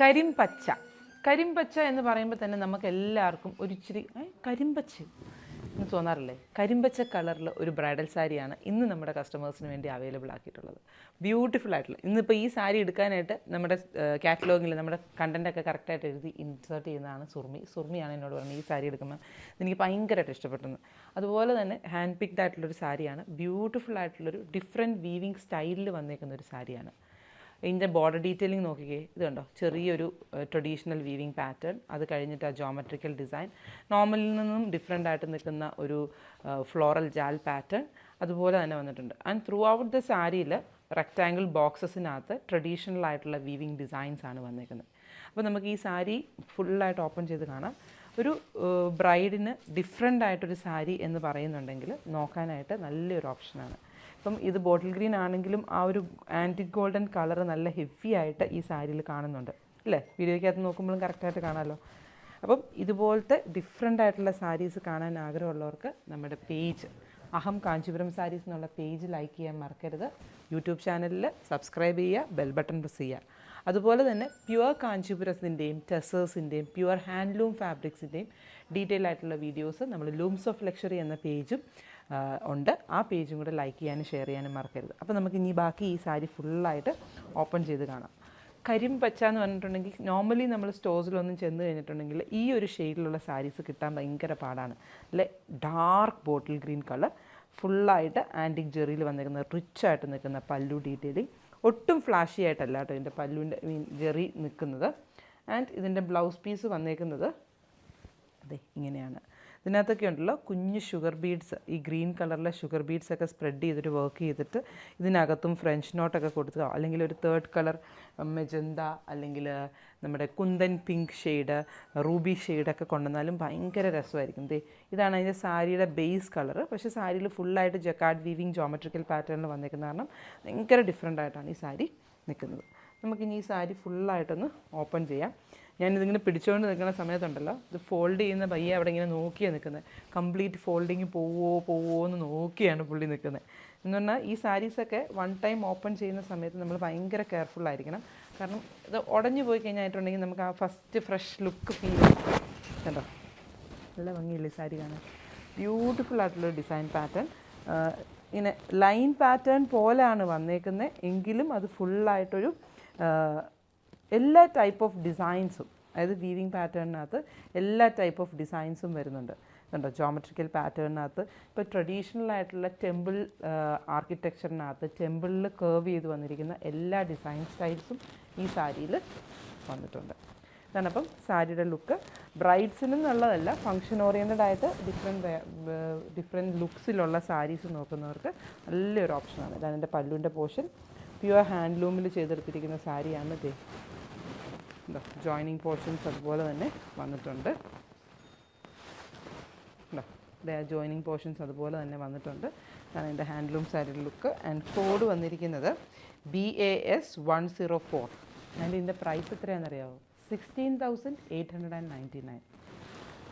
കരിമ്പച്ച. കരിമ്പച്ച എന്ന് പറയുമ്പോൾ തന്നെ നമുക്ക് എല്ലാവർക്കും ഒരിച്ചിരി കരിമ്പച്ച എന്ന് തോന്നാറില്ലേ? കരിമ്പച്ച കളറിൽ ഒരു ബ്രൈഡൽ സാരിയാണ് ഇന്ന് നമ്മുടെ കസ്റ്റമേഴ്സിന് വേണ്ടി അവൈലബിൾ ആക്കിയിട്ടുള്ളത്. ബ്യൂട്ടിഫുൾ ആയിട്ടുള്ള, ഇന്നിപ്പോൾ ഈ സാരി എടുക്കാനായിട്ട് നമ്മുടെ കാറ്റലോഗിൽ നമ്മുടെ കണ്ടൻറ്റൊക്കെ കറക്റ്റായിട്ട് എഴുതി ഇൻസേർട്ട് ചെയ്യുന്നതാണ് സുർമിയാണ് എന്നോട് പറഞ്ഞത് ഈ സാരി എടുക്കുമ്പോൾ എനിക്ക് ഭയങ്കരമായിട്ട് ഇഷ്ടപ്പെട്ടെന്ന്. അതുപോലെ തന്നെ ഹാൻഡ് പിക്ഡ് ആയിട്ടുള്ളൊരു സാരിയാണ്, ബ്യൂട്ടിഫുൾ ആയിട്ടുള്ളൊരു ഡിഫറെൻറ്റ് വീവിങ് സ്റ്റൈലിൽ വന്നേക്കുന്ന ഒരു സാരിയാണ്. ഇതിൻ്റെ ബോർഡർ ഡീറ്റെയിലിംഗ് നോക്കിക്കേ, ഇത് കണ്ടോ, ചെറിയൊരു ട്രഡീഷണൽ വീവിങ് പാറ്റേൺ, അത് കഴിഞ്ഞിട്ട് ആ ജോമെട്രിക്കൽ ഡിസൈൻ, നോർമലിൽ നിന്നും ഡിഫറെൻ്റ് ആയിട്ട് നിൽക്കുന്ന ഒരു ഫ്ലോറൽ ജാൽ പാറ്റേൺ അതുപോലെ തന്നെ വന്നിട്ടുണ്ട്. ആൻഡ് ത്രൂ ഔട്ട് ദ സാരിയിൽ റെക്റ്റാങ്കിൾ ബോക്സസിനകത്ത് ട്രഡീഷണൽ ആയിട്ടുള്ള വീവിങ് ഡിസൈൻസ് ആണ് വന്നേക്കുന്നത്. അപ്പോൾ നമുക്ക് ഈ സാരി ഫുള്ളായിട്ട് ഓപ്പൺ ചെയ്ത് കാണാം. ഒരു ബ്രൈഡിന് ഡിഫറെൻ്റ് ആയിട്ടൊരു സാരി എന്ന് പറയുന്നുണ്ടെങ്കിൽ നോക്കാനായിട്ട് നല്ലൊരു ഓപ്ഷനാണ്. ഇപ്പം ഇത് ബോട്ടിൽ ഗ്രീൻ ആണെങ്കിലും ആ ഒരു ആൻറ്റിക് ഗോൾഡൻ കളർ നല്ല ഹെവി ആയിട്ട് ഈ സാരിയിൽ കാണുന്നുണ്ട് അല്ലേ? വീഡിയോയ്ക്കകത്ത് നോക്കുമ്പോഴും കറക്റ്റായിട്ട് കാണാമല്ലോ. അപ്പം ഇതുപോലത്തെ ഡിഫറെൻ്റ് ആയിട്ടുള്ള സാരീസ് കാണാൻ ആഗ്രഹമുള്ളവർക്ക് നമ്മുടെ പേജ് അഹം കാഞ്ചീപുരം സാരീസ് എന്നുള്ള പേജ് ലൈക്ക് ചെയ്യാൻ മറക്കരുത്. യൂട്യൂബ് ചാനലിൽ സബ്സ്ക്രൈബ് ചെയ്യുക, ബെൽ ബട്ടൺ പ്രസ് ചെയ്യുക. അതുപോലെ തന്നെ പ്യുവർ കാഞ്ചീപുരത്തിൻ്റെയും ടെസേഴ്സിൻ്റെയും പ്യുവർ ഹാൻഡ്ലൂം ഫാബ്രിക്സിൻ്റെയും ഡീറ്റെയിൽ ആയിട്ടുള്ള വീഡിയോസ് നമ്മൾ ലൂംസ് ഓഫ് ലക്ഷറി എന്ന പേജും ഉണ്ട്. ആ പേജും കൂടെ ലൈക്ക് ചെയ്യാനും ഷെയർ ചെയ്യാനും മറക്കരുത്. അപ്പോൾ നമുക്ക് ഇനി ബാക്കി ഈ സാരി ഫുള്ളായിട്ട് ഓപ്പൺ ചെയ്ത് കാണാം. കരിമ്പച്ച എന്ന് പറഞ്ഞിട്ടുണ്ടെങ്കിൽ നോർമലി നമ്മൾ സ്റ്റോഴ്സിലൊന്നും ചെന്ന് കഴിഞ്ഞിട്ടുണ്ടെങ്കിൽ ഈ ഒരു ഷെയ്ഡിലുള്ള സാരീസ് കിട്ടാൻ ഭയങ്കര പാടാണ്. അല്ലെ, ഡാർക്ക് ബോട്ടിൽ ഗ്രീൻ കളർ, ഫുള്ളായിട്ട് ആൻറ്റിക് ജെറിയിൽ വന്നിരിക്കുന്ന റിച്ച് ആയിട്ട് നിൽക്കുന്ന പല്ലു ഡീറ്റെയിലിംഗ്, ഒട്ടും ഫ്ലാഷി ആയിട്ടല്ല കേട്ടോ ഇതിൻ്റെ പല്ലുവിൻ്റെ ജെറി നിൽക്കുന്നത്. ആൻഡ് ഇതിൻ്റെ ബ്ലൗസ് പീസ് വന്നേക്കുന്നത് അതെ ഇങ്ങനെയാണ്. ഇതിനകത്തൊക്കെ ഉണ്ടല്ലോ കുഞ്ഞ് ഷുഗർ ബീഡ്സ്, ഈ ഗ്രീൻ കളറിലെ ഷുഗർ ബീഡ്സ് ഒക്കെ സ്പ്രെഡ് ചെയ്തിട്ട് വർക്ക് ചെയ്തിട്ട് ഇതിനകത്തും ഫ്രഞ്ച് നോട്ടൊക്കെ കൊടുത്തോ, അല്ലെങ്കിൽ ഒരു തേർഡ് കളർ മെജന്ത, അല്ലെങ്കിൽ നമ്മുടെ കുന്തൻ പിങ്ക് ഷെയ്ഡ്, റൂബി ഷെയ്ഡൊക്കെ കൊണ്ടുവന്നാലും ഭയങ്കര രസമായിരിക്കും. ഇതാണ് അതിൻ്റെ സാരിയുടെ ബേസ് കളർ. പക്ഷേ സാരിയിൽ ഫുള്ളായിട്ട് ജക്കാർഡ് വീവിങ് ജോമെട്രിക്കൽ പാറ്റേണിൽ വന്നേക്കുന്ന കാരണം ഭയങ്കര ഡിഫറെൻ്റ് ആയിട്ടാണ് ഈ സാരി നിൽക്കുന്നത്. നമുക്കിനി ഈ സാരി ഫുള്ളായിട്ടൊന്ന് ഓപ്പൺ ചെയ്യാം. ഞാനിതിങ്ങനെ പിടിച്ചുകൊണ്ട് നിൽക്കുന്ന സമയത്തുണ്ടല്ലോ, ഇത് ഫോൾഡ് ചെയ്യുന്ന പയ്യെ അവിടെ ഇങ്ങനെ നോക്കിയാണ് നിൽക്കുന്നത്. കംപ്ലീറ്റ് ഫോൾഡിങ് പോവോ എന്ന് നോക്കിയാണ് പുള്ളി നിൽക്കുന്നത്. എന്ന് പറഞ്ഞാൽ ഈ സാരീസൊക്കെ വൺ ടൈം ഓപ്പൺ ചെയ്യുന്ന സമയത്ത് നമ്മൾ ഭയങ്കര കെയർഫുള്ളായിരിക്കണം. കാരണം ഇത് ഉടഞ്ഞു പോയി കഴിഞ്ഞിട്ടുണ്ടെങ്കിൽ നമുക്ക് ആ ഫസ്റ്റ് ഫ്രഷ് ലുക്ക് ഫീൽ ചെയ്യും. കണ്ടോ, നല്ല ഭംഗിയില്ലേ സാരി കാണാൻ? ബ്യൂട്ടിഫുൾ ആയിട്ടുള്ള ഡിസൈൻ പാറ്റേൺ, ഇങ്ങനെ ലൈൻ പാറ്റേൺ പോലെയാണ് വന്നേക്കുന്നത് എങ്കിലും അത് ഫുള്ളായിട്ടൊരു എല്ലാ ടൈപ്പ് ഓഫ് ഡിസൈൻസും, അതായത് വീവിങ് പാറ്റേണിനകത്ത് എല്ലാ ടൈപ്പ് ഓഫ് ഡിസൈൻസും വരുന്നുണ്ട്. കണ്ടോ, ജോമെട്രിക്കൽ പാറ്റേണിനകത്ത് ഇപ്പോൾ ട്രഡീഷണൽ ആയിട്ടുള്ള ടെമ്പിൾ ആർക്കിടെക്ചറിനകത്ത് ടെമ്പിളിൽ കേർവ് ചെയ്ത് വന്നിരിക്കുന്ന എല്ലാ ഡിസൈൻ സ്റ്റൈൽസും ഈ സാരിയിൽ വന്നിട്ടുണ്ട്. ഇതാണ് അപ്പം സാരിയുടെ ലുക്ക്. ബ്രൈഡ്സിനെന്നുള്ളതല്ല, ഫങ്ഷൻ ഓറിയൻറ്റഡ് ആയിട്ട് ഡിഫറെൻറ്റ് ലുക്സിലുള്ള സാരീസ് നോക്കുന്നവർക്ക് നല്ലൊരു ഓപ്ഷനാണ്. ഇതാണ് എൻ്റെ പല്ലുവിൻ്റെ പോർഷൻ. പ്യുവർ ഹാൻഡ്ലൂമിൽ ചെയ്തെടുത്തിരിക്കുന്ന സാരിയാണ് ഇത്. എന്താ ജോയിനിങ് പോർഷൻസ് അതുപോലെ തന്നെ വന്നിട്ടുണ്ട്. ജോയിനിങ് പോർഷൻസ് അതുപോലെ തന്നെ വന്നിട്ടുണ്ട്. അതാണ് എൻ്റെ ഹാൻഡ്ലൂം സാരിയുടെ ലുക്ക്. ആൻഡ് കോഡ് വന്നിരിക്കുന്നത് BAS 104. ആൻഡ് ഇതിൻ്റെ പ്രൈസ് എത്രയാണെന്നറിയാമോ? 16,899.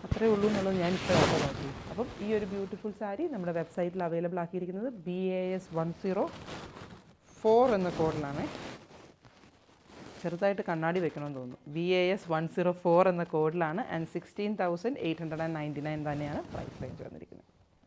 അത്രയേ ഉള്ളൂ എന്നുള്ളത് ഞാൻ ഇപ്പോൾ ഓർഡർ നോക്കി. അപ്പം ഈ ഒരു ബ്യൂട്ടിഫുൾ സാരി നമ്മുടെ വെബ്സൈറ്റിൽ അവൈലബിൾ ആക്കിയിരിക്കുന്നത് BAS 104 എന്ന കോഡിലാണ്. ചെറുതായിട്ട് കണ്ണാടി വെക്കണമെന്ന് തോന്നുന്നു. BAS 104 എന്ന കോഡിലാണ്. ആൻഡ് 16,899 തന്നെയാണ് പ്രൈസ് റേഞ്ച് വന്നിരിക്കുന്നത്.